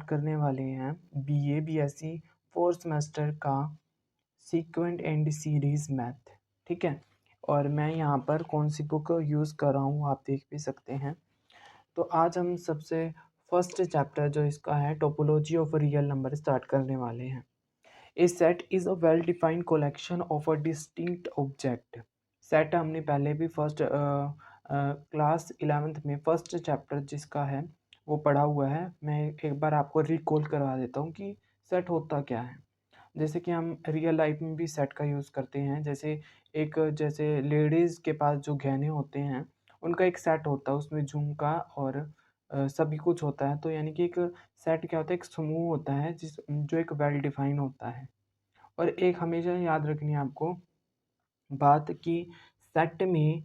करने वाले हैं बीए बीएससी फोर्थ सेमेस्टर का सीक्वेंट एंड सीरीज़ मैथ। ठीक है, और मैं यहाँ पर कौन सी बुक यूज़ कर रहा हूँ आप देख भी सकते हैं। तो आज हम सबसे फर्स्ट चैप्टर जो इसका है topology of real number start करने वाले हैं। A set is a well defined collection of a distinct object. Set हमने पहले भी फर्स्ट क्लास 11th में फर्स्ट चैप्टर जिसका है वो पढ़ा हुआ है। मैं एक बार आपको रिकॉल करवा देता हूँ कि सेट होता क्या है। जैसे कि हम रियल लाइफ में भी सेट का यूज़ करते हैं। जैसे लेडीज़ के पास जो गहने होते हैं उनका एक सेट होता है, उसमें झुमका और सभी कुछ होता है। तो यानी कि एक सेट क्या होता है, एक समूह होता है जो एक वेल डिफाइन होता है। और एक हमेशा याद रखनी है आपको बात कि सेट में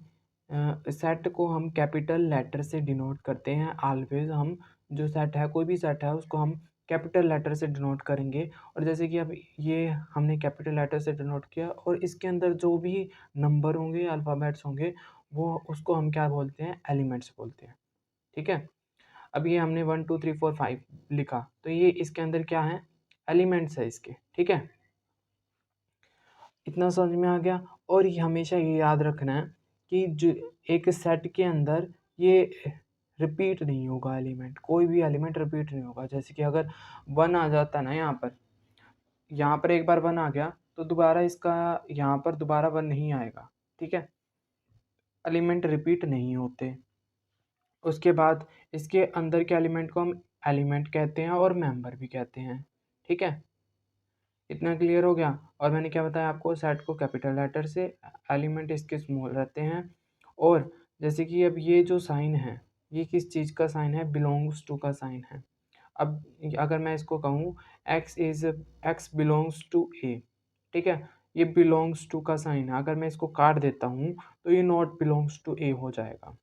सेट को हम कैपिटल लेटर से डिनोट करते हैं। ऑलवेज हम जो सेट है, कोई भी सेट है, उसको हम कैपिटल लेटर से डिनोट करेंगे। और जैसे कि अब ये हमने कैपिटल लेटर से डिनोट किया और इसके अंदर जो भी नंबर होंगे, अल्फ़ाबेट्स होंगे, वो उसको हम क्या बोलते हैं, एलिमेंट्स बोलते हैं। ठीक है, अब ये हमने 1 2 3 4 5 लिखा, तो ये इसके अंदर क्या है, एलिमेंट्स है इसके। ठीक है, इतना समझ में आ गया। और ये हमेशा ये याद रखना है कि जो एक सेट के अंदर ये रिपीट नहीं होगा एलिमेंट, कोई भी एलिमेंट रिपीट नहीं होगा। जैसे कि अगर 1 आ जाता है ना, यहाँ पर एक बार 1 आ गया तो दोबारा इसका यहाँ पर दोबारा 1 नहीं आएगा। ठीक है, एलिमेंट रिपीट नहीं होते। उसके बाद इसके अंदर के एलिमेंट को हम एलिमेंट कहते हैं और मेंबर भी कहते हैं। ठीक है, इतना क्लियर हो गया। और मैंने क्या बताया आपको, सेट को कैपिटल लेटर से, एलिमेंट इसके स्मॉल रहते हैं। और जैसे कि अब ये जो साइन है, ये किस चीज़ का साइन है, बिलोंग्स टू का साइन है। अब अगर मैं इसको कहूँ एक्स बिलोंग्स टू ए, ठीक है, ये बिलोंग्स टू का साइन है। अगर मैं इसको काट देता हूँ तो ये नॉट बिलोंग्स टू ए हो जाएगा।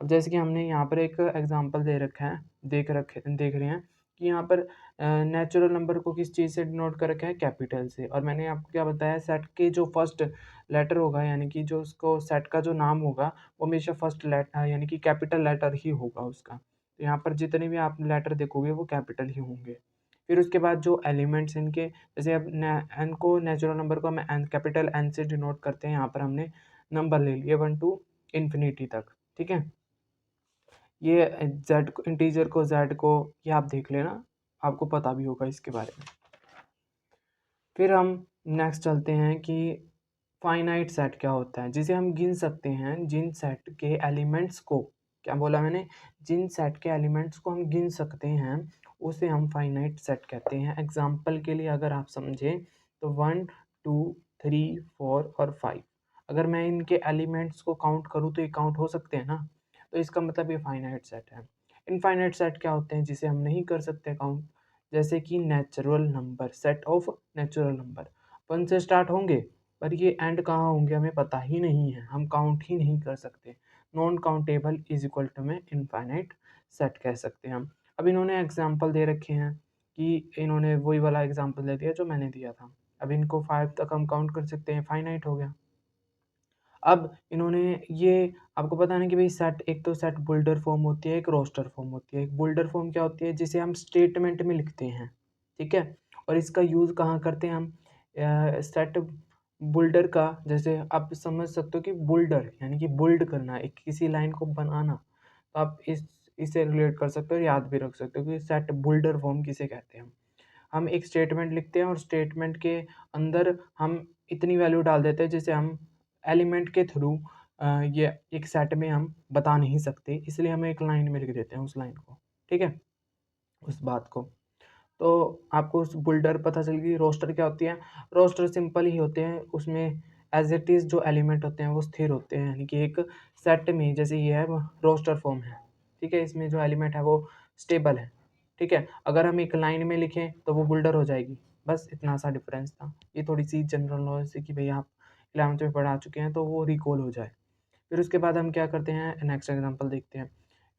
अब जैसे कि हमने यहाँ पर एक एग्जांपल दे रखा है, देख रहे हैं कि यहाँ पर नेचुरल नंबर को किस चीज़ से डिनोट कर रखा है, कैपिटल से। और मैंने आपको क्या बताया, सेट के जो फर्स्ट लेटर होगा, यानी कि जो उसको सेट का जो नाम होगा वो हमेशा फर्स्ट लेटर यानी कि कैपिटल लेटर ही होगा उसका। तो यहाँ पर जितने भी आप लेटर देखोगे वो कैपिटल ही होंगे। फिर उसके बाद जो एलिमेंट्स इनके, जैसे अब एन को, नेचुरल नंबर को हम एन कैपिटल एन से डिनोट करते हैं। यहाँ पर हमने नंबर ले लिए 1 टू इन्फिनिटी तक। ठीक है, ये जेड को, इंटीजर को, जेड को, ये आप देख लेना, आपको पता भी होगा इसके बारे में। फिर हम नेक्स्ट चलते हैं कि फाइनाइट सेट क्या होता है, जिसे हम गिन सकते हैं। जिन सेट के एलिमेंट्स को, क्या बोला मैंने, जिन सेट के एलिमेंट्स को हम गिन सकते हैं उसे हम फाइनाइट सेट कहते हैं। एग्जाम्पल के लिए अगर आप समझें तो 1 2 3 4 और 5, अगर मैं इनके एलिमेंट्स को काउंट करूँ तो ये काउंट हो सकते हैं ना, तो इसका मतलब ये फाइनाइट सेट है। इनफाइनाइट सेट क्या होते हैं, जिसे हम नहीं कर सकते काउंट, जैसे कि natural number, set of natural number 1 से स्टार्ट होंगे पर ये एंड कहाँ होंगे हमें पता ही नहीं है, हम काउंट ही नहीं कर सकते। Non countable is equal to में इनफाइनाइट सेट कह सकते हैं हम। अब इन्होंने एग्जाम्पल दे रखे हैं कि इन्होंने वही वाला एग्जाम्पल दे दिया जो मैंने दिया था। अब इनको 5 तक हम काउंट कर सकते हैं, फाइनाइट हो गया। अब इन्होंने ये, आपको पता है कि भाई सेट, एक तो सेट बुल्डर फॉर्म होती है, एक रोस्टर फॉर्म होती है। एक बुल्डर फॉर्म क्या होती है, जिसे हम स्टेटमेंट में लिखते हैं। ठीक है, और इसका यूज़ कहाँ करते हैं हम, सेट बुल्डर का, जैसे आप समझ सकते हो कि बुल्डर यानी कि बुल्ड करना, एक किसी लाइन को बनाना, तो आप इससे रिलेट कर सकते हो, याद भी रख सकते हो कि सेट बुल्डर फॉर्म किसे कहते हैं। हम एक स्टेटमेंट लिखते हैं और स्टेटमेंट के अंदर हम इतनी वैल्यू डाल देते हैं जिसे हम एलिमेंट के थ्रू ये एक सेट में हम बता नहीं सकते, इसलिए हम एक लाइन में लिख देते हैं उस लाइन को। ठीक है, उस बात को। तो आपको उस बुल्डर पता चल गई। रोस्टर क्या होती है, रोस्टर सिंपल ही होते हैं, उसमें एज इट इज़ जो एलिमेंट होते हैं वो स्थिर होते हैं, यानी कि एक सेट में, जैसे ये है रोस्टर फॉर्म है। ठीक है, इसमें जो एलिमेंट है वो स्टेबल है। ठीक है, अगर हम एक लाइन में लिखें तो वो बुल्डर हो जाएगी। बस इतना सा डिफरेंस था। ये थोड़ी सी जनरल नॉलेज से कि भाई आप 11th में पढ़ा चुके हैं तो वो रिकॉल हो जाए। फिर उसके बाद हम क्या करते हैं, नेक्स्ट एग्जांपल देखते हैं।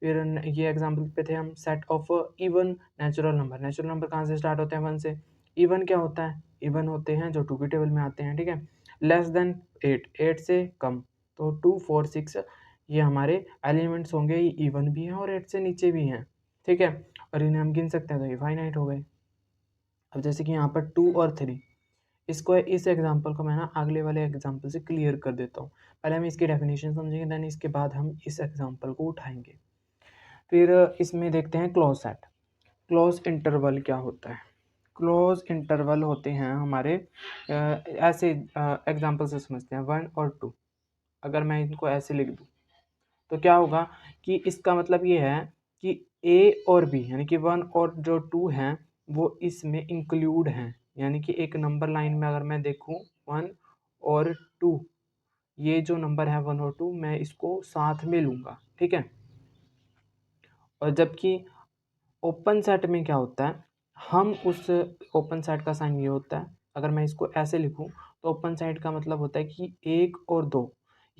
फिर ये एग्जांपल पे थे हम, set of even natural number. Natural number कहाँ से स्टार्ट होते हैं, 1 से। इवन क्या होता है, इवन होते हैं जो 2 की टेबल में आते हैं। ठीक है, लेस देन 8, 8 से कम, तो 2 4 6 ये हमारे एलिमेंट्स होंगे, ये इवन भी हैं और 8 से नीचे भी हैं। ठीक है, और इन्हें हम गिन सकते हैं तो ये फाइनाइट हो गए। अब जैसे कि यहाँ पर 2 और 3, इसको इस एग्जांपल को मैं ना अगले वाले एग्जांपल से क्लियर कर देता हूँ। पहले हम इसकी डेफिनेशन समझेंगे, देन इसके बाद हम इस एग्जांपल को उठाएंगे। फिर इसमें देखते हैं क्लोज सेट। क्लोज इंटरवल क्या होता है? क्लोज इंटरवल होते हैं हमारे ऐसे एग्जांपल से समझते हैं 1 और 2। अगर मैं इनको ऐसे लिख दूँ तो क्या होगा कि इसका मतलब ये है कि ए और बी यानी कि 1 और जो 2 हैं वो इसमें इंक्लूड हैं। यानी कि एक नंबर लाइन में अगर मैं देखूँ 1 और 2, ये जो नंबर है 1 और 2 मैं इसको साथ में लूँगा, ठीक है। और जबकि ओपन सेट में क्या होता है, हम उस ओपन सेट का साइन ये होता है, अगर मैं इसको ऐसे लिखूं तो ओपन सेट का मतलब होता है कि 1 और 2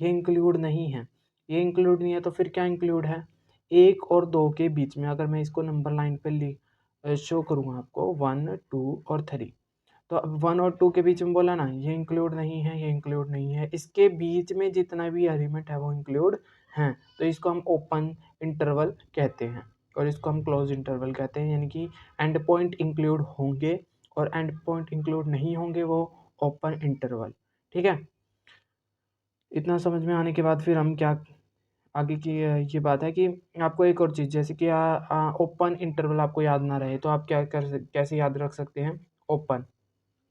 ये इंक्लूड नहीं है। ये इंक्लूड नहीं है तो फिर क्या इंक्लूड है? 1 और 2 के बीच में अगर मैं इसको नंबर लाइन पे शो करूँगा आपको 1, 2 और 3, तो अब 1 और 2 के बीच में बोला ना, ये इंक्लूड नहीं है, ये इंक्लूड नहीं है, इसके बीच में जितना भी एलिमेंट है वो इंक्लूड हैं, तो इसको हम ओपन इंटरवल कहते हैं और इसको हम क्लोज इंटरवल कहते हैं। यानी कि एंड पॉइंट इंक्लूड होंगे और एंड पॉइंट इंक्लूड नहीं होंगे, वो ओपन इंटरवल, ठीक है। इतना समझ में आने के बाद फिर हम क्या आगे की ये बात है कि आपको एक और चीज़, जैसे कि ओपन इंटरवल आपको याद ना रहे तो आप क्या कैसे याद रख सकते हैं? ओपन,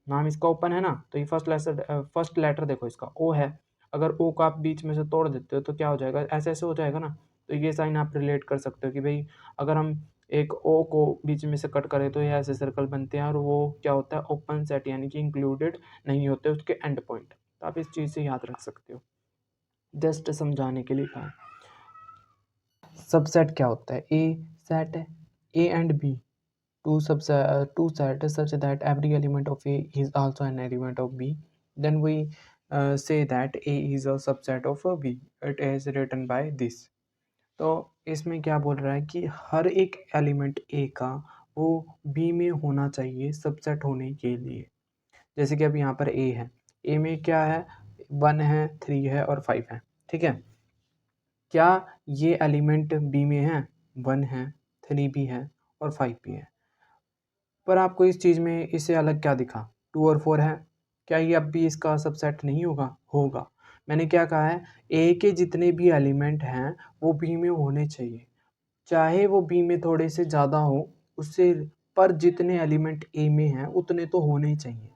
नाम इसका ओपन है ना, तो ये फर्स्ट लेटर देखो इसका ओ है। अगर ओ को आप बीच में से तोड़ देते हो तो क्या हो जाएगा? ऐसे ऐसे हो जाएगा ना। तो ये साइन आप रिलेट कर सकते हो कि भाई अगर हम एक ओ को बीच में से कट करें तो ये ऐसे सर्कल बनते हैं और वो क्या होता है? ओपन सेट, यानी कि इंक्लूडेड नहीं होते उसके एंड पॉइंट। तो आप इस चीज़ से याद रख सकते हो, जस्ट समझाने के लिए कहा। सबसेट क्या होता है? ए सेट है, A and B two set such that every element of A is also an element of B, then we say that A is a subset of B. It is written by this. तो इसमें क्या बोल रहा है कि हर एक element A का वो B में होना चाहिए सबसेट होने के लिए। जैसे कि अब यहाँ पर A है, A में क्या है? 1 है, 3 है और 5 है, ठीक है। क्या ये एलिमेंट B में है? 1 है, 3 भी है और 5 भी है। पर आपको इस चीज़ में इससे अलग क्या दिखा? 2 और 4 है, क्या ये अब भी इसका सबसेट नहीं होगा? होगा। मैंने क्या कहा है? ए के जितने भी एलिमेंट हैं वो बी में होने चाहिए, चाहे वो बी में थोड़े से ज़्यादा हो उससे, पर जितने एलिमेंट ए में हैं उतने तो होने ही चाहिए,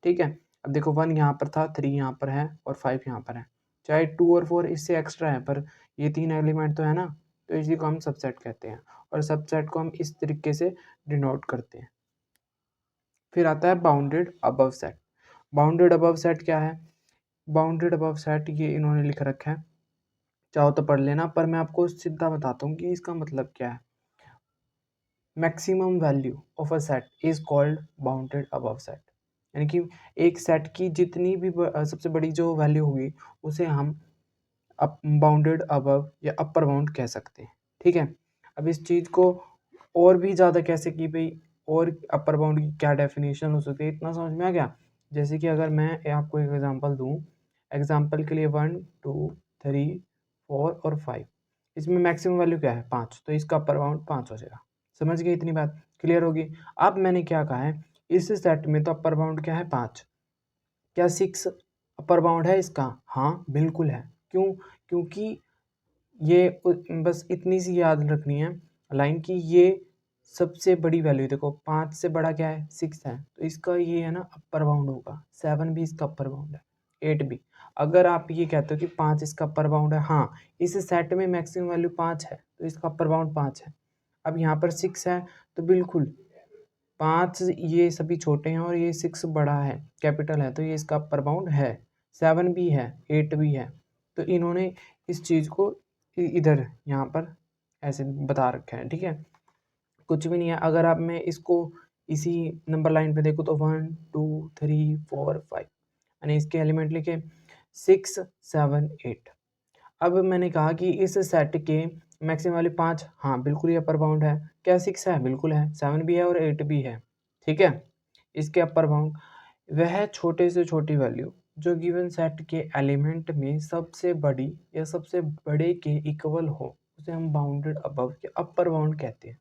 ठीक है। अब देखो 1 यहाँ पर था, 3 यहाँ पर है और 5 यहाँ पर है, चाहे 2 और 4 इससे एक्स्ट्रा है पर ये 3 एलिमेंट तो है ना, तो इसी को हम सबसेट कहते हैं और सबसेट को हम इस तरीके से डिनोट करते हैं। फिर आता है bounded above set. Bounded above set क्या है? बाउंडेड अबव सेट ये इन्होंने लिख रखा है, चाहो तो पढ़ लेना, पर मैं आपको सीधा बताता हूँ कि इसका मतलब क्या है। Maximum value of a set is called bounded above set. यानी कि एक सेट की जितनी भी सबसे बड़ी जो वैल्यू होगी उसे हम बाउंडेड अबव या अपर बाउंड कह सकते हैं, ठीक है। अब इस चीज़ को और भी ज़्यादा कैसे कि भाई और अपर बाउंड की क्या डेफिनेशन हो सकती है, इतना समझ में आ गया? जैसे कि अगर मैं आपको एक एग्जांपल दूं, एग्जांपल के लिए 1, 2, 3, 4 और 5, इसमें मैक्सिमम वैल्यू क्या है? 5, तो इसका अपर बाउंड 5 हो जाएगा। समझ गए? इतनी बात क्लियर होगी। अब मैंने क्या कहा है, इस सेट में तो अपर बाउंड क्या है? 5। क्या 6 अपर बाउंड है इसका? हाँ बिल्कुल है। क्यों? क्योंकि ये बस इतनी सी याद रखनी है लाइन की, ये सबसे बड़ी वैल्यू देखो 5 से बड़ा क्या है? 6 है, तो इसका ये है ना अपर बाउंड होगा। 7 भी इसका अपर बाउंड है, 8 भी। अगर आप ये कहते हो कि 5 इसका अपर बाउंड है, हाँ इस सेट में मैक्सिमम वैल्यू 5 है तो इसका अपर बाउंड 5 है। अब यहाँ पर 6 है तो बिल्कुल 5 ये सभी छोटे हैं और ये 6 बड़ा है, कैपिटल है, तो ये इसका अपर बाउंड है। 7 भी है, 8 भी है, तो इन्होंने इस चीज़ को इधर यहाँ पर ऐसे बता रखा है, ठीक है। कुछ भी नहीं है। अगर आप मैं इसको इसी नंबर लाइन पे देखूँ तो 1, 2, 3, 4, 5 यानी इसके एलिमेंट लिखे 6, 7, 8। अब मैंने कहा कि इस सेट के मैक्सिमम वैल्यू 5, हाँ बिल्कुल ये अपर बाउंड है। क्या 6 है? बिल्कुल है। 7 भी है और 8 भी है, ठीक है। इसके अपर बाउंड वह छोटे से छोटी वैल्यू जो गिवन सेट के एलिमेंट में सबसे बड़ी या सबसे बड़े के इक्वल हो उसे हम बाउंडेड अबव या अपर बाउंड कहते हैं।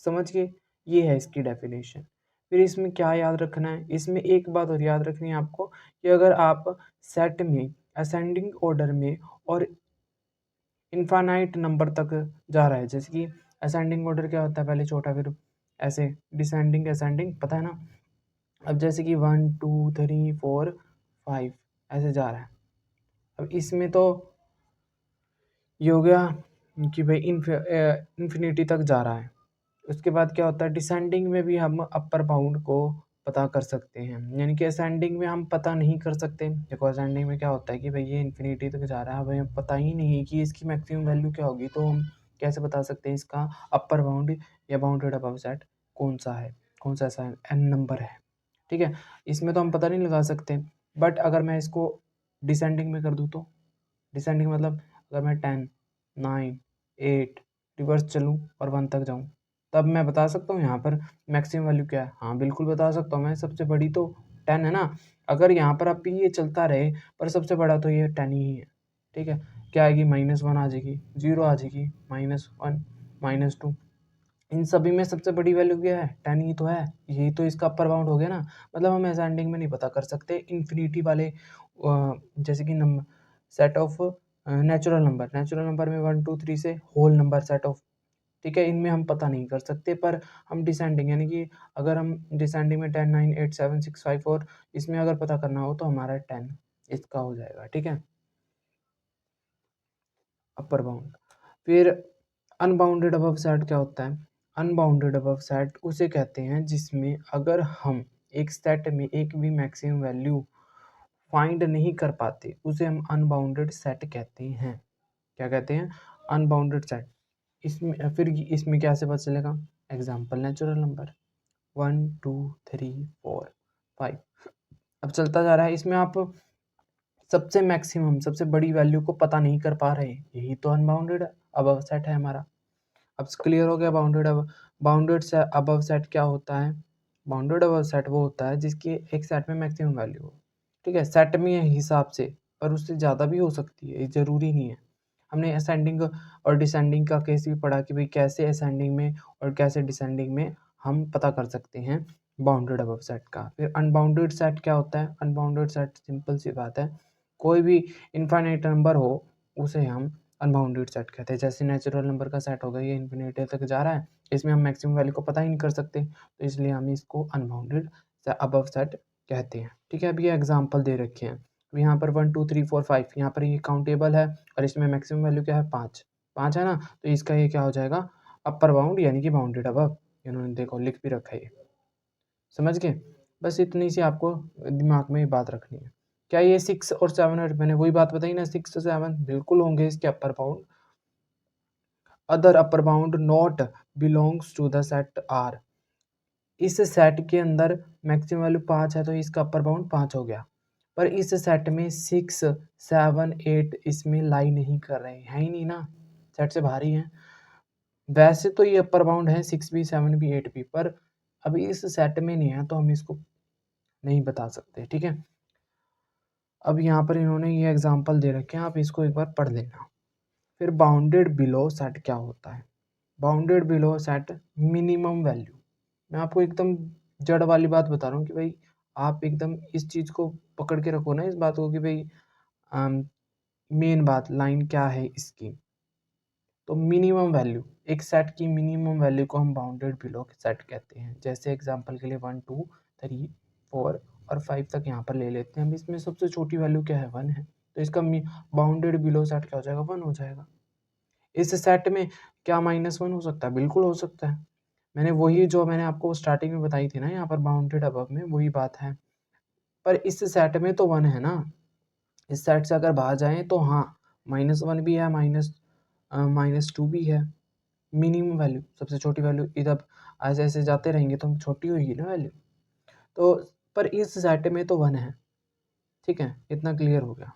समझ गए? ये है इसकी डेफिनेशन। फिर इसमें क्या याद रखना है, इसमें एक बात और याद रखनी है आपको कि अगर आप सेट में असेंडिंग ऑर्डर में और इनफाइनाइट नंबर तक जा रहा है, जैसे कि असेंडिंग ऑर्डर क्या होता है, पहले छोटा फिर ऐसे डिसेंडिंग असेंडिंग, पता है ना। अब जैसे कि 1 2 3 4 5 ऐसे जा रहा है। अब इसमें तो ये हो गया कि भाई इन्फिनिटी तक जा रहा है। उसके बाद क्या होता है, डिसेंडिंग में भी हम अपर बाउंड को पता कर सकते हैं, यानी कि असेंडिंग में हम पता नहीं कर सकते। देखो असेंडिंग में क्या होता है कि भाई ये इन्फिनिटी तक जा रहा है, हमें पता ही नहीं है कि इसकी मैक्सिमम वैल्यू क्या होगी, तो हम कैसे बता सकते हैं इसका अपर बाउंड या बाउंडेड अबव सेट कौन सा है, कौन सा ऐसा एन नंबर है। ठीक है, इसमें तो हम पता नहीं लगा सकते। बट अगर मैं इसको डिसेंडिंग में कर दूँ तो डिसेंडिंग मतलब अगर मैं 10 9 8 रिवर्स चलूँ और 1 तक जाऊँ, तब मैं बता सकता हूँ यहाँ पर मैक्सिमम वैल्यू क्या है। हाँ बिल्कुल बता सकता हूँ मैं, सबसे बड़ी तो 10 है ना। अगर यहाँ पर अब भी ये चलता रहे पर सबसे बड़ा तो ये 10 ही है। ठीक है, क्या आएगी, -1 आ जाएगी, 0 आ जाएगी, -1 -2, इन सभी में सबसे बड़ी वैल्यू क्या है, 10 ही तो है। यही तो इसका अपर बाउंड हो गया ना। मतलब हम असेंडिंग में नहीं पता कर सकते इन्फिनिटी वाले जैसे कि number set of natural number में 1 2 3 से होल नंबर सेट ऑफ, ठीक है, इनमें हम पता नहीं कर सकते। पर हम डिसेंडिंग यानी कि अगर हम डिसेंडिंग में 10 9 8 7 6 5 4 इसमें अगर पता करना हो तो हमारा 10 इसका हो जाएगा। ठीक है, अपर बाउंड। फिर अनबाउंडेड अबव सेट क्या होता है, अनबाउंडेड अबव सेट उसे कहते हैं जिसमें अगर हम एक सेट में एक भी मैक्सिमम वैल्यू फाइंड नहीं कर पाते उसे हम अनबाउंडेड सेट कहते हैं। क्या कहते हैं, अनबाउंडेड सेट। इसमें फिर इसमें क्या से पता चलेगा, एग्जाम्पल नेचुरल नंबर 1 2 3 4 5 अब चलता जा रहा है, इसमें आप सबसे मैक्सिमम सबसे बड़ी वैल्यू को पता नहीं कर पा रहे, यही तो अनबाउंडेड अबव सेट है हमारा। अब क्लियर हो गया बाउंडेड से अबव सेट क्या होता है। बाउंडेड अबव सेट वो होता है जिसकी एक सेट में मैक्सिमम वैल्यू हो। ठीक है, सेट में हिसाब से, पर उससे ज़्यादा भी हो सकती है, ये ज़रूरी नहीं है। हमने असेंडिंग और डिसेंडिंग का केस भी पढ़ा कि भाई कैसे असेंडिंग में और कैसे डिसेंडिंग में हम पता कर सकते हैं बाउंडेड अबव सेट का। फिर अनबाउंडेड सेट क्या होता है, अनबाउंडेड सेट सिंपल सी बात है, कोई भी इनफाइनाइट नंबर हो उसे हम अनबाउंडेड सेट कहते हैं। जैसे नेचुरल नंबर का सेट होगा, ये इन्फिनिटी तक जा रहा है, इसमें हम मैक्सिमम वैल्यू को पता ही नहीं कर सकते, तो इसलिए हम इसको अनबाउंडेड अबव सेट कहते हैं। ठीक है, अब ये एग्जांपल दे रखे हैं, तो यहाँ पर 1 2 3 4 5 यहाँ पर ये काउंटेबल है और इसमें मैक्सिमम वैल्यू क्या है, 5 5 है ना, तो इसका ये क्या हो जाएगा, अपर बाउंड यानी कि बाउंडेड अबव। इन्होंने देखो लिख भी रखा है ये, समझ गए। बस इतनी सी आपको दिमाग में ये बात रखनी है। क्या ये 6 और 7 है, मैंने वही बात बताई ना, 6 और 7 बिल्कुल होंगे इसके upper bound. Other upper bound not belongs to the set R, इस सेट के अंदर मैक्सिमम वैल्यू 5 है तो इसका अपर बाउंड 5 हो गया। पर इस सेट में 6 7 8 इसमें लाई नहीं कर रहे हैं ही नहीं ना, सेट से बाहर ही हैं। वैसे तो ये अपर बाउंड है 6 भी 7 भी 8 भी, पर अभी इस सेट में नहीं है तो हम इसको नहीं बता सकते। ठीक है, अब यहाँ पर इन्होंने ये एग्जांपल दे रखे हैं, आप इसको एक बार पढ़ लेना। फिर बाउंडेड बिलो सेट क्या होता है, bounded below set minimum value. मैं आपको एकदम जड़ वाली बात बता रहा हूँ कि भाई आप एकदम इस चीज़ को पकड़ के रखो ना, इस बात को कि भाई मेन बात लाइन क्या है इसकी। तो मिनिमम वैल्यू, एक सेट की मिनिमम वैल्यू को हम बाउंडेड बिलो सेट कहते हैं। जैसे एग्जांपल के लिए 1 2 3 4 और 5 तक यहाँ पर ले लेते हैं हम, इसमें सबसे छोटी वैल्यू क्या है, 1 है, तो इसका बाउंडेड बिलो सेट क्या हो जाएगा, 1 हो जाएगा। इस सेट में क्या -1 हो सकता है, बिल्कुल हो सकता है। मैंने वही जो मैंने आपको स्टार्टिंग में बताई थी ना, यहाँ पर बाउंडेड अबव में वही बात है। पर इस सेट में तो 1 है ना, इस सेट से अगर बाहर जाएँ तो हाँ, -1 भी है, -2 भी है। मिनिमम वैल्यू सबसे छोटी वैल्यू, इधर ऐसे-ऐसे जाते रहेंगे तो छोटी होगी ना वैल्यू। तो पर इस सेट में तो 1 है। ठीक है, इतना क्लियर हो गया।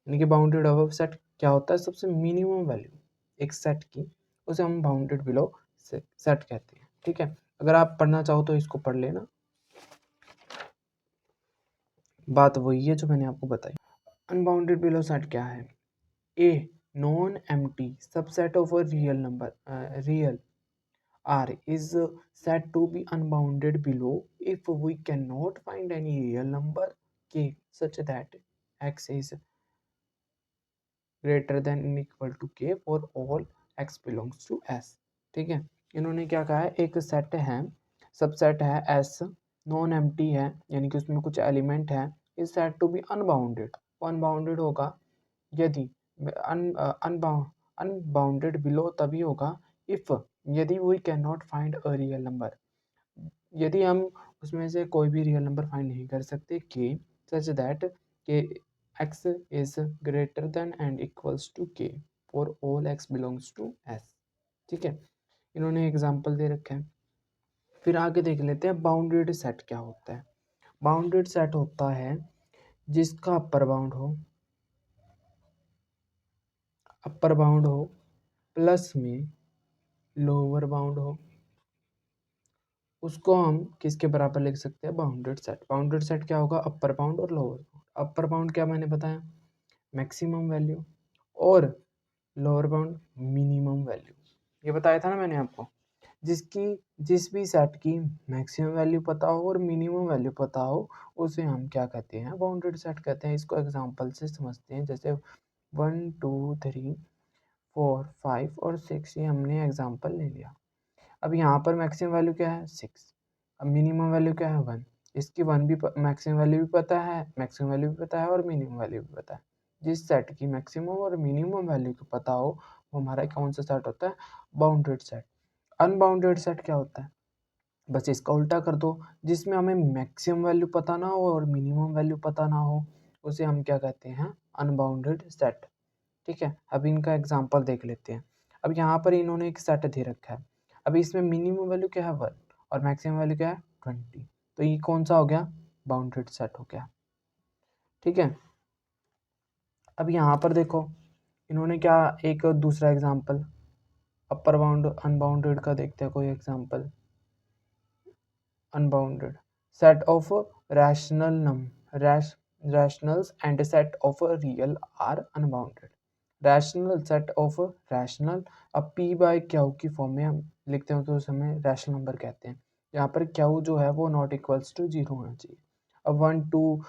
यानी कि बाउंडेड अबव सेट क्या होता है, सबसे मिनिमम वैल्यू एक सेट की, उसे हम बाउंडेड बिलो सेट कहते हैं। ठीक है, अगर आप पढ़ना चाहो तो इसको पढ़ लेना, बात वही है जो मैंने आपको बताई। अनबाउंडेड बिलो सेट क्या है, a non empty subset of a real number, real R is said to be unbounded below if we cannot find any real number k such that x is greater than or equal to k for all x belongs to S। ठीक है, इन्होंने क्या कहा है, एक set है, subset है S, non empty है, यानी कि उसमें कुछ एलिमेंट है, is said to be unbounded. Unbounded होगा यदि अनबाउंडेड बिलो तभी होगा इफ, यदि we can not find a real number, यदि हम उसमें से कोई भी रियल नंबर फाइंड नहीं कर सकते के सच दैट के x is greater than and equals to k for all x belongs to S। ठीक है, इन्होंने एग्जांपल दे रखे हैं। फिर आगे देख लेते हैं बाउंडेड सेट क्या होता है। बाउंडेड सेट होता है जिसका अपर बाउंड हो प्लस में लोअर बाउंड हो, उसको हम किसके बराबर लिख सकते हैं, बाउंडेड सेट। बाउंडेड सेट क्या होगा, अपर बाउंड और लोअर बाउंड। अपर बाउंड क्या मैंने बताया, मैक्सिमम वैल्यू, और लोअर बाउंड मिनिमम वैल्यू, ये बताया था ना मैंने आपको। जिस भी सेट की मैक्सिमम वैल्यू पता हो और मिनिमम वैल्यू पता हो उसे हम क्या कहते हैं, बाउंडेड सेट कहते हैं। इसको एग्जांपल से समझते हैं, जैसे 1 2 3 4 5 और 6 ये हमने एग्जांपल ले लिया। अब यहाँ पर मैक्सिमम वैल्यू क्या है 6, अब मिनिमम वैल्यू क्या है 1। इसकी वन भी मैक्सिमम वैल्यू भी पता है, मैक्सिमम वैल्यू भी पता है और मिनिमम वैल्यू भी पता है। जिस सेट की मैक्सिमम और मिनिमम वैल्यू को पता हो वो हमारा कौन सा सेट होता है, बाउंडेड सेट। अनबाउंडेड सेट क्या होता है, बस इसका उल्टा कर दो, जिसमें हमें मैक्सिमम वैल्यू पता ना हो और मिनिमम वैल्यू पता ना हो उसे हम क्या कहते हैं, अनबाउंडेड सेट। ठीक है, अब इनका एग्जांपल देख लेते हैं। अब यहाँ पर इन्होंने एक सेट दे रखा है, अब इसमें मिनिमम वैल्यू क्या है 1 और मैक्सिमम वैल्यू क्या है 20, तो ये कौन सा हो गया, बाउंडेड सेट हो गया। ठीक है, अब यहाँ पर देखो इन्होंने क्या, एक दूसरा एग्जांपल अपर बाउंड अनबाउंडेड का देखते हैं कोई example. Unbounded set of rationals and set of real are unbounded। Rational set of rational, अब p बाय क्यू की फॉर्म में हम लिखते हैं तो उसे हमें रैशनल नंबर कहते हैं। यहाँ पर क्यू जो है वो नॉट इक्वल्स टू 0 होना चाहिए। अब 1 2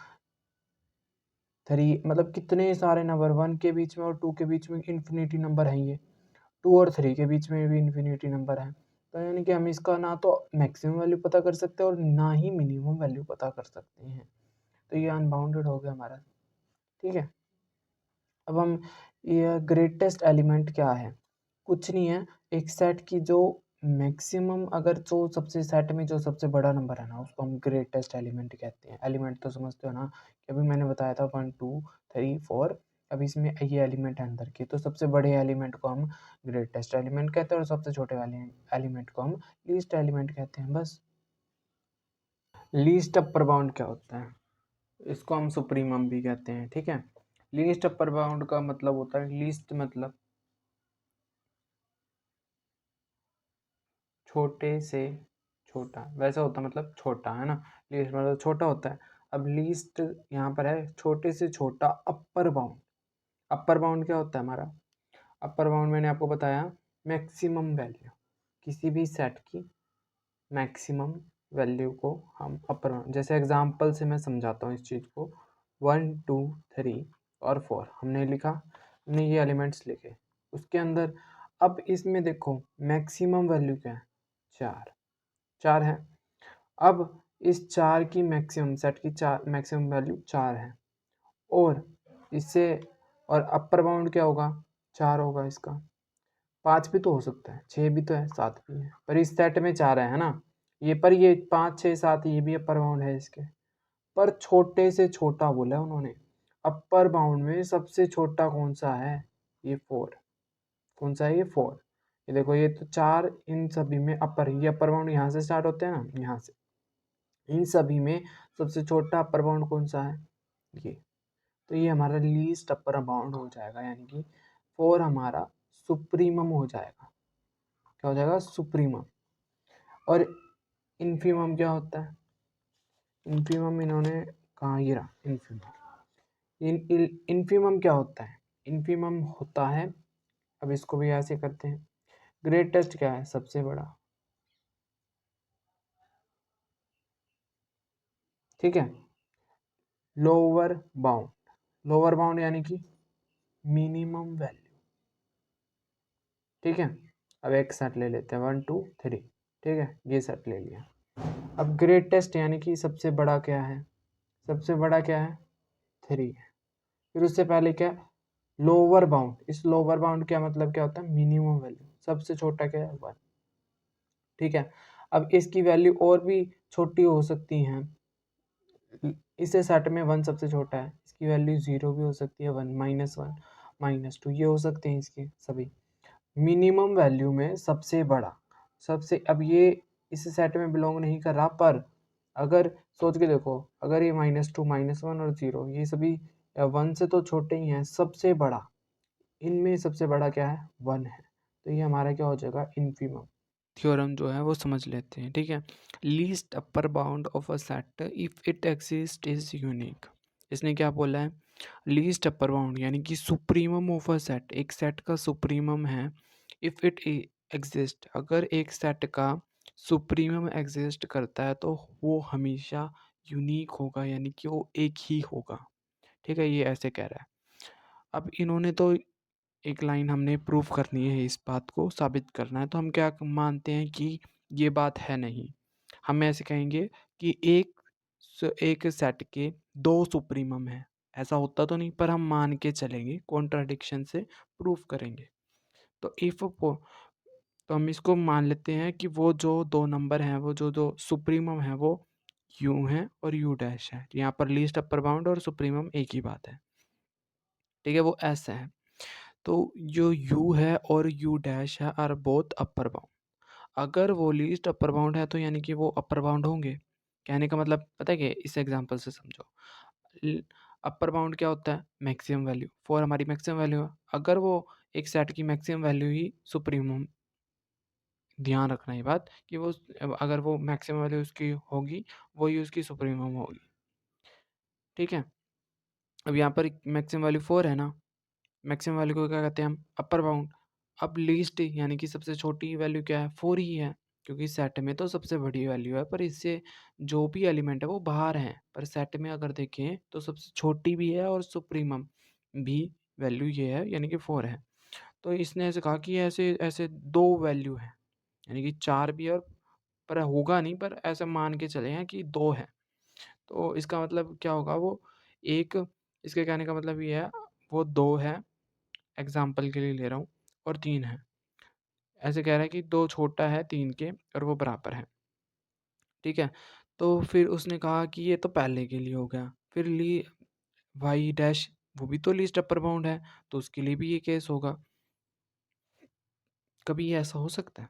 3 मतलब कितने सारे नंबर, 1 के बीच में और 2 के बीच में इन्फिनिटी नंबर हैं, ये 2 और 3 के बीच में भी इन्फिनिटी नंबर है। तो यानी कि हम इसका ना तो मैक्सिमम वैल्यू पता कर सकते हैं और ना ही मिनिमम वैल्यू पता कर सकते हैं, तो ये अनबाउंडेड हो गया हमारा। ठीक है, अब हम ये ग्रेटेस्ट एलिमेंट क्या है, कुछ नहीं है, एक सेट की जो मैक्सिमम, अगर जो सबसे सेट में जो सबसे बड़ा नंबर है ना उसको हम ग्रेटेस्ट एलिमेंट कहते हैं। एलिमेंट तो समझते हो ना, कि अभी मैंने बताया था 1 2 3 4, अब इसमें ये एलिमेंट है अंदर के, तो सबसे बड़े एलिमेंट को हम ग्रेटेस्ट एलिमेंट कहते हैं और सबसे छोटे वाले एलिमेंट को हम लीस्ट एलिमेंट कहते हैं, बस। लीस्ट अपर बाउंड क्या होता है, इसको हम सुप्रीमम भी कहते हैं। ठीक है, लीस्ट अपर बाउंड का मतलब होता है, लीस्ट मतलब छोटे से छोटा, वैसा होता है मतलब छोटा, है ना, लीस्ट मतलब छोटा होता है। अब लीस्ट यहाँ पर है छोटे से छोटा अपर बाउंड। अपर बाउंड क्या होता है हमारा, अपर बाउंड मैंने आपको बताया मैक्सिमम वैल्यू, किसी भी सेट की मैक्सिमम वैल्यू को हम अपर बाउंड, जैसे एग्जांपल से मैं समझाता हूँ इस चीज़ को। 1 2 3 और 4 हमने लिखा, हमने ये एलिमेंट्स लिखे उसके अंदर। अब इसमें देखो मैक्सिमम वैल्यू क्या है, 4 है। अब इस 4 की मैक्सिमम, सेट की 4 मैक्सिमम वैल्यू 4 है, और इससे और अपर बाउंड क्या होगा, 4 होगा इसका। 5 भी तो हो सकता है, 6 भी तो है, 7 भी है, पर इस सेट में 4 है ना, ये पर ये 5 6 7 ये भी अपर बाउंड है इसके, पर छोटे से छोटा बोला है उन्होंने। अपर बाउंड में सबसे छोटा कौन सा है, ये 4। कौन सा है ये 4, ये देखो ये तो 4, इन सभी में अपर, ये अपर बाउंड यहाँ से स्टार्ट होते हैं ना, यहाँ से, इन सभी में सबसे छोटा अपर बाउंड कौन सा है, ये। तो ये हमारा लीस्ट अपर बाउंड हो जाएगा, यानी कि 4 हमारा सुप्रीमम हो जाएगा। क्या हो जाएगा, सुप्रीमम। और इन्फीमम क्या होता है, इन्फीमम इन्होंने कहा, ये रहा इन्फीमम। इन्फीमम क्या होता है, इन्फीमम होता है, अब इसको भी ऐसे करते हैं, ग्रेटेस्ट क्या है, सबसे बड़ा, ठीक है। लोअर बाउंड यानी कि मिनिमम वैल्यू, ठीक है। अब एक सेट ले लेते हैं 1 2 3, ठीक है, ये सेट ले लिया। अब ग्रेटेस्ट यानी कि सबसे बड़ा क्या है, सबसे बड़ा क्या है 3 है। फिर उससे पहले क्या है लोअर बाउंड, इस लोअर बाउंड क्या मतलब क्या होता है मिनिमम वैल्यू, सबसे छोटा क्या है 1, ठीक है। अब इसकी वैल्यू और भी छोटी हो सकती हैं, इसे सेट में 1 सबसे छोटा है, इसकी वैल्यू 0 भी हो सकती है, 1 -1 -2 ये हो सकते हैं इसके सभी। मिनिमम वैल्यू में सबसे बड़ा, सबसे, अब ये इस सेट में बिलोंग नहीं कर रहा, पर अगर सोच के देखो अगर ये -2 -1 और 0 ये सभी 1 से तो छोटे ही हैं, सबसे बड़ा इनमें सबसे बड़ा क्या है 1 है, तो ये हमारा क्या हो जाएगा इन्फीमम। थ्योरम जो है वो समझ लेते हैं, ठीक है। Least upper bound of a set if it exist is unique. इसने क्या बोला है, लीस्ट अपर बाउंड यानी कि सुप्रीमम ऑफ अ सेट, एक सेट का सुप्रीमम है, इफ इट एग्जिस्ट, अगर एक सेट का सुप्रीमम एग्जिस्ट करता है तो वो हमेशा यूनिक होगा, यानी कि वो एक ही होगा, ठीक है, ये ऐसे कह रहा है। अब इन्होंने तो एक लाइन हमने प्रूव करनी है, इस बात को साबित करना है, तो हम क्या मानते हैं कि ये बात है नहीं, हम ऐसे कहेंगे कि एक सेट के 2 सुप्रीमम है, ऐसा होता तो नहीं पर हम मान के चलेंगे, कॉन्ट्राडिक्शन से प्रूफ करेंगे। तो तो हम इसको मान लेते हैं कि वो जो 2 नंबर हैं, वो जो 2 सुप्रीमम है वो यू है और यू डैश है, यहाँ पर लीस्ट अपर बाउंड और सुप्रीमम एक ही बात है, ठीक है, वो ऐसा है। तो जो u है और u डैश है आर बोथ अपर बाउंड, अगर वो लीस्ट अपर बाउंड है तो यानी कि वो अपर बाउंड होंगे। कहने का मतलब पता है कि इस एग्जांपल से समझो, अपर बाउंड क्या होता है मैक्सिमम वैल्यू, 4 हमारी मैक्सिमम वैल्यू है, अगर वो एक सेट की मैक्सिमम वैल्यू ही सुप्रीमम, ध्यान रखना ये बात कि वो अगर वो मैक्सिमम वैल्यू उसकी होगी वही उसकी सुप्रीमम होगी, ठीक है। अब यहाँ पर मैक्सिमम वैल्यू 4 है ना, मैक्सिमम वैल्यू को क्या कहते हैं हम अपर बाउंड। अब लीस्ट यानी कि सबसे छोटी वैल्यू क्या है 4 ही है, क्योंकि सेट में तो सबसे बड़ी वैल्यू है, पर इससे जो भी एलिमेंट है वो बाहर हैं, पर सेट में अगर देखें तो सबसे छोटी भी है और सुप्रीमम भी वैल्यू ये है, यानी कि 4 है। तो इसने ऐसे कहा कि ऐसे ऐसे 2 वैल्यू हैं, यानी कि 4 भी है और, पर होगा नहीं, पर ऐसे मान के चले हैं कि 2 है। तो इसका मतलब क्या होगा वो एक, इसके कहने का मतलब ये है वो 2 है, एग्जाम्पल के लिए ले रहा हूँ, और 3 है, ऐसे कह रहा है कि 2 छोटा है 3 के और वो बराबर है, ठीक है। तो फिर उसने कहा कि ये तो पहले के लिए हो गया, फिर ली वाई डैश वो भी तो लीस्ट अपर बाउंड है, तो उसके लिए भी ये केस होगा। कभी ये ऐसा हो सकता है,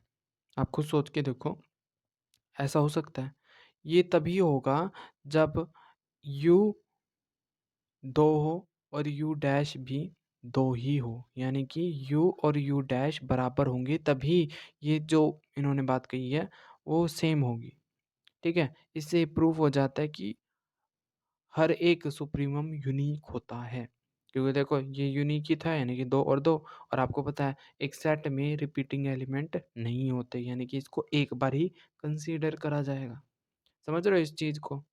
आप खुद सोच के देखो, ऐसा हो सकता है, ये तभी होगा जब यू 2 हो और यू डैश भी 2 ही हो, यानी कि यू और यू डैश बराबर होंगे, तभी ये जो इन्होंने बात कही है वो सेम होगी, ठीक है। इससे प्रूफ हो जाता है कि हर एक सुप्रीमम यूनिक होता है, क्योंकि देखो ये यूनिक ही था, यानी कि 2 और 2, और आपको पता है एक सेट में रिपीटिंग एलिमेंट नहीं होते, यानी कि इसको एक बार ही कंसीडर करा जाएगा। समझ रहे हो इस चीज़ को?